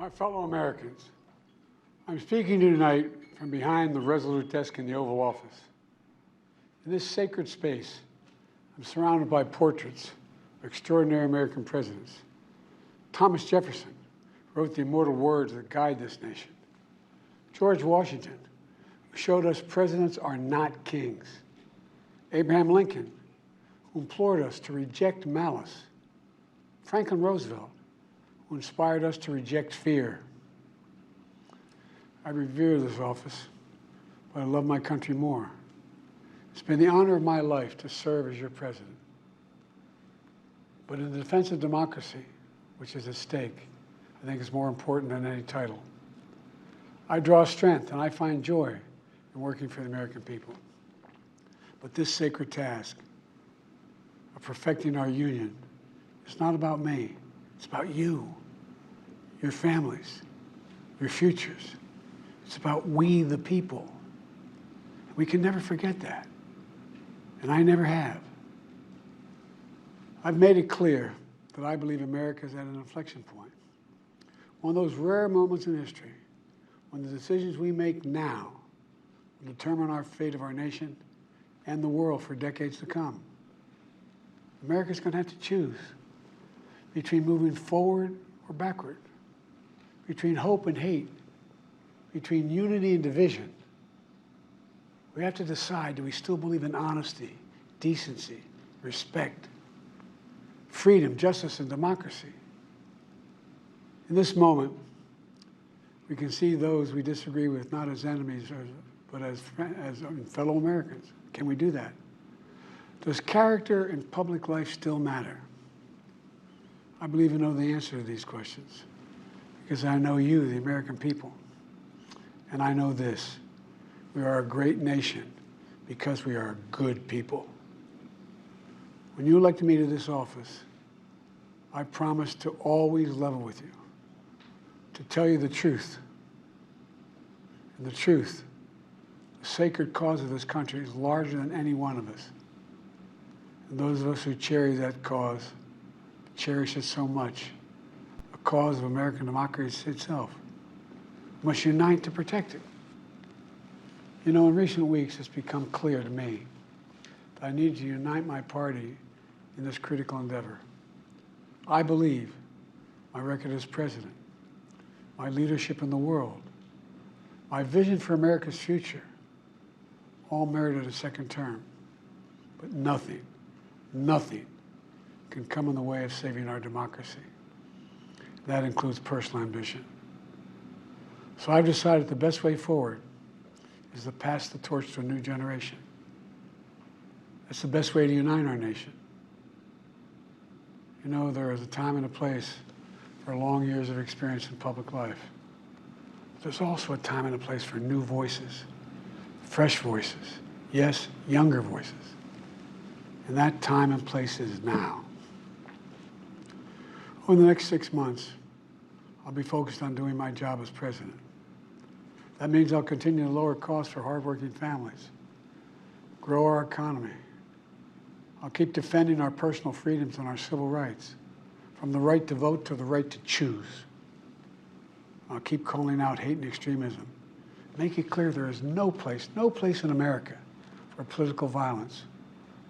My fellow Americans, I'm speaking to you tonight from behind the resolute desk in the Oval Office. In this sacred space, I'm surrounded by portraits of extraordinary American presidents. Thomas Jefferson wrote the immortal words that guide this nation. George Washington, who showed us presidents are not kings. Abraham Lincoln, who implored us to reject malice. Franklin Roosevelt, who inspired us to reject fear. I revere this office, but I love my country more. It's been the honor of my life to serve as your president. But in the defense of democracy, which is at stake, I think it's more important than any title. I draw strength and I find joy in working for the American people. But this sacred task of perfecting our union is not about me. It's about you, your families, your futures. It's about we, the people. We can never forget that, and I never have. I've made it clear that I believe America is at an inflection point. One of those rare moments in history when the decisions we make now will determine our fate of our nation and the world for decades to come. America's going to have to choose between moving forward or backward, between hope and hate, between unity and division. We have to decide, do we still believe in honesty, decency, respect, freedom, justice, and democracy? In this moment, we can see those we disagree with not as enemies, but as fellow Americans. Can we do that? Does character in public life still matter? I believe I know the answer to these questions because I know you, the American people. And I know this: we are a great nation because we are good people. When you elected me to this office, I promised to always level with you, to tell you the truth. And the truth, the sacred cause of this country, is larger than any one of us. And those of us who cherish that cause, cherish it so much, a cause of American democracy itself, must unite to protect it. You know, in recent weeks, it's become clear to me that I need to unite my party in this critical endeavor. I believe my record as president, my leadership in the world, my vision for America's future, all merited a second term. But nothing can come in the way of saving our democracy. That includes personal ambition. So I've decided the best way forward is to pass the torch to a new generation. That's the best way to unite our nation. You know, there is a time and a place for long years of experience in public life. There's also a time and a place for new voices, fresh voices, yes, younger voices. And that time and place is now. Over the next 6 months, I'll be focused on doing my job as president. That means I'll continue to lower costs for hardworking families, grow our economy. I'll keep defending our personal freedoms and our civil rights, from the right to vote to the right to choose. I'll keep calling out hate and extremism. Make it clear there is no place in America for political violence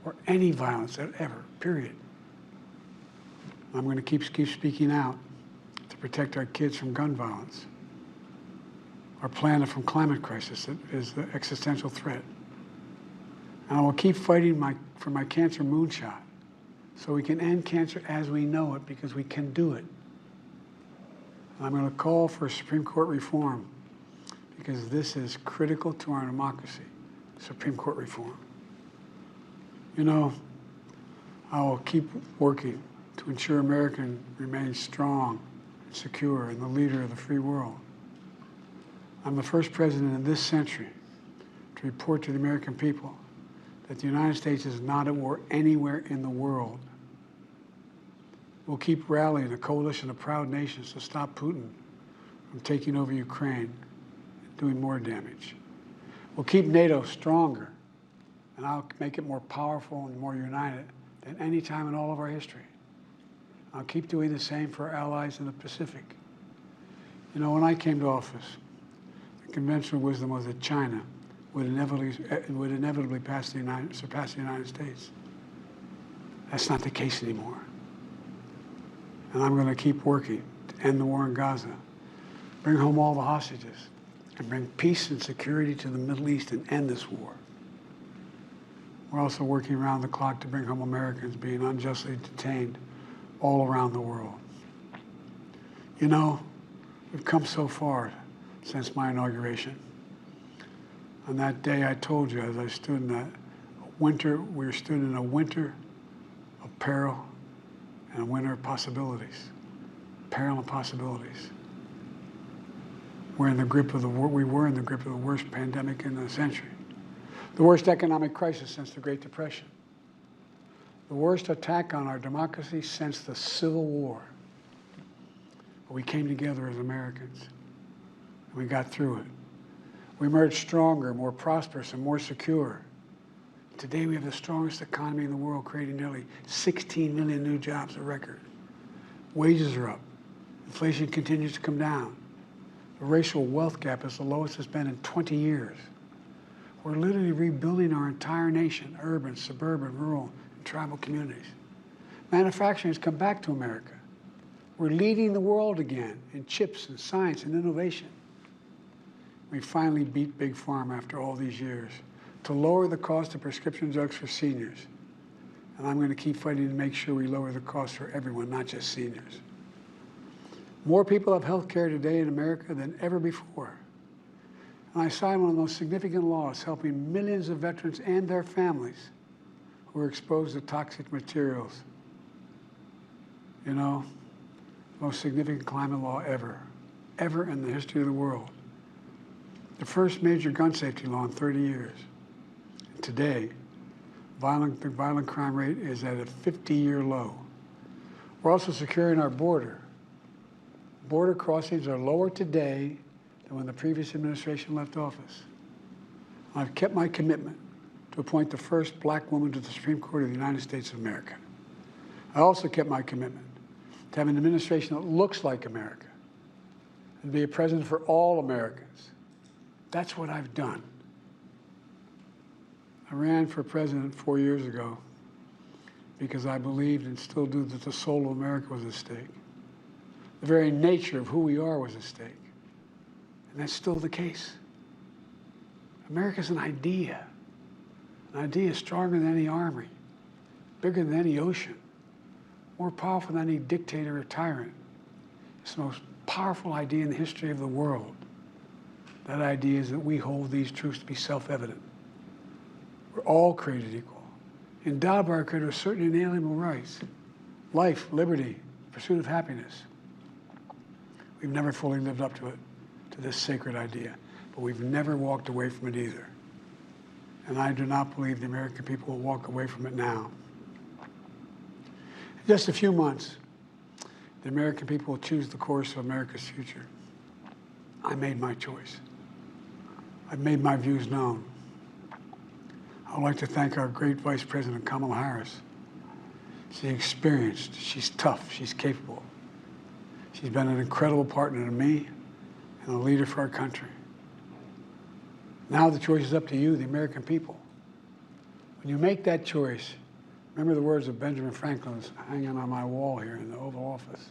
or any violence ever, period. I'm going to keep speaking out to protect our kids from gun violence, our planet from climate crisis that is the existential threat. And I will keep fighting for my cancer moonshot so we can end cancer as we know it, because we can do it. And I'm going to call for Supreme Court reform because this is critical to our democracy, Supreme Court reform. You know, I will keep working to ensure America remains strong and secure and the leader of the free world. I'm the first president in this century to report to the American people that the United States is not at war anywhere in the world. We'll keep rallying a coalition of proud nations to stop Putin from taking over Ukraine and doing more damage. We'll keep NATO stronger, and I'll make it more powerful and more united than any time in all of our history. I'll keep doing the same for our allies in the Pacific. You know, when I came to office, the conventional wisdom was that China would inevitably surpass the United States. That's not the case anymore. And I'm going to keep working to end the war in Gaza, bring home all the hostages, and bring peace and security to the Middle East and end this war. We're also working around the clock to bring home Americans being unjustly detained all around the world. You know, we've come so far since my inauguration. On that day, I told you, as I stood in that winter, we stood in a winter of peril and a winter of possibilities. Peril and possibilities. We were in the grip of the worst pandemic in the century, the worst economic crisis since the Great Depression, the worst attack on our democracy since the Civil War. But we came together as Americans, and we got through it. We emerged stronger, more prosperous, and more secure. Today, we have the strongest economy in the world, creating nearly 16 million new jobs, a record. Wages are up. Inflation continues to come down. The racial wealth gap is the lowest it's been in 20 years. We're literally rebuilding our entire nation, urban, suburban, rural, and tribal communities. Manufacturing has come back to America. We're leading the world again in chips and science and innovation. We finally beat Big Pharma after all these years to lower the cost of prescription drugs for seniors. And I'm going to keep fighting to make sure we lower the cost for everyone, not just seniors. More people have health care today in America than ever before. And I signed one of the most significant laws helping millions of veterans and their families who are exposed to toxic materials. You know, most significant climate law ever in the history of the world. The first major gun safety law in 30 years. And today, the violent crime rate is at a 50-year low. We're also securing our border. Border crossings are lower today than when the previous administration left office. I've kept my commitment to appoint the first black woman to the Supreme Court of the United States of America. I also kept my commitment to have an administration that looks like America and be a president for all Americans. That's what I've done. I ran for president 4 years ago because I believed and still do that the soul of America was at stake. The very nature of who we are was at stake. And that's still the case. America's an idea stronger than any army, bigger than any ocean, more powerful than any dictator or tyrant. It's the most powerful idea in the history of the world. That idea is that we hold these truths to be self-evident. We're all created equal, endowed by our Creator with certain inalienable rights: life, liberty, pursuit of happiness. We've never fully lived up to it, to this sacred idea, but we've never walked away from it either. And I do not believe the American people will walk away from it now. In just a few months, the American people will choose the course of America's future. I made my choice. I've made my views known. I would like to thank our great Vice President, Kamala Harris. She's experienced, she's tough, she's capable. She's been an incredible partner to me and a leader for our country. Now the choice is up to you, the American people. When you make that choice, remember the words of Benjamin Franklin hanging on my wall here in the Oval Office,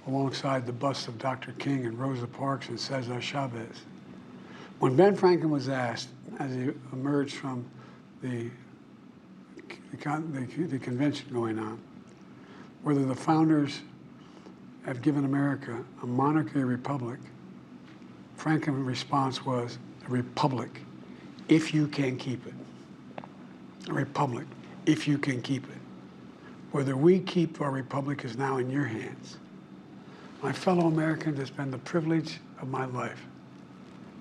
alongside the busts of Dr. King and Rosa Parks and Cesar Chavez. When Ben Franklin was asked, as he emerged from the convention going on, whether the founders have given America a monarchy or republic, Franklin's response was, a republic, if you can keep it. A republic, if you can keep it. Whether we keep our republic is now in your hands. My fellow Americans, it's been the privilege of my life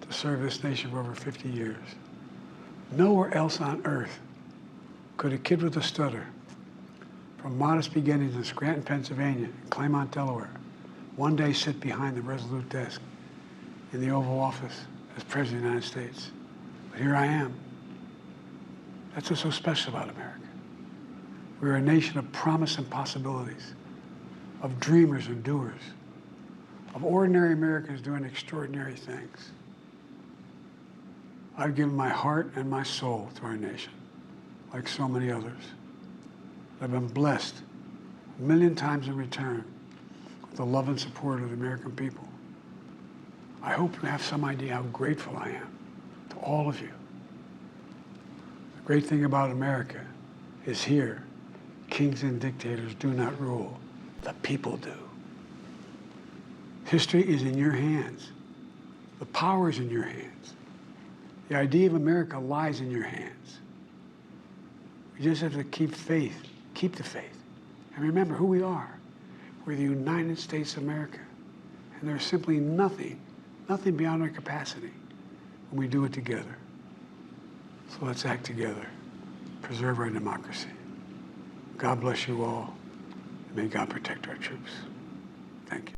to serve this nation for over 50 years. Nowhere else on earth could a kid with a stutter, from modest beginnings in Scranton, Pennsylvania, and Claymont, Delaware, one day sit behind the resolute desk in the Oval Office as President of the United States. But here I am. That's what's so special about America. We're a nation of promise and possibilities, of dreamers and doers, of ordinary Americans doing extraordinary things. I've given my heart and my soul to our nation, like so many others. I've been blessed a million times in return with the love and support of the American people. I hope you have some idea how grateful I am to all of you. The great thing about America is here, kings and dictators do not rule, the people do. History is in your hands. The power is in your hands. The idea of America lies in your hands. We just have to keep faith, keep the faith, and remember who we are. We're the United States of America, and there's simply nothing beyond our capacity when we do it together. So let's act together, preserve our democracy. God bless you all, and may God protect our troops. Thank you.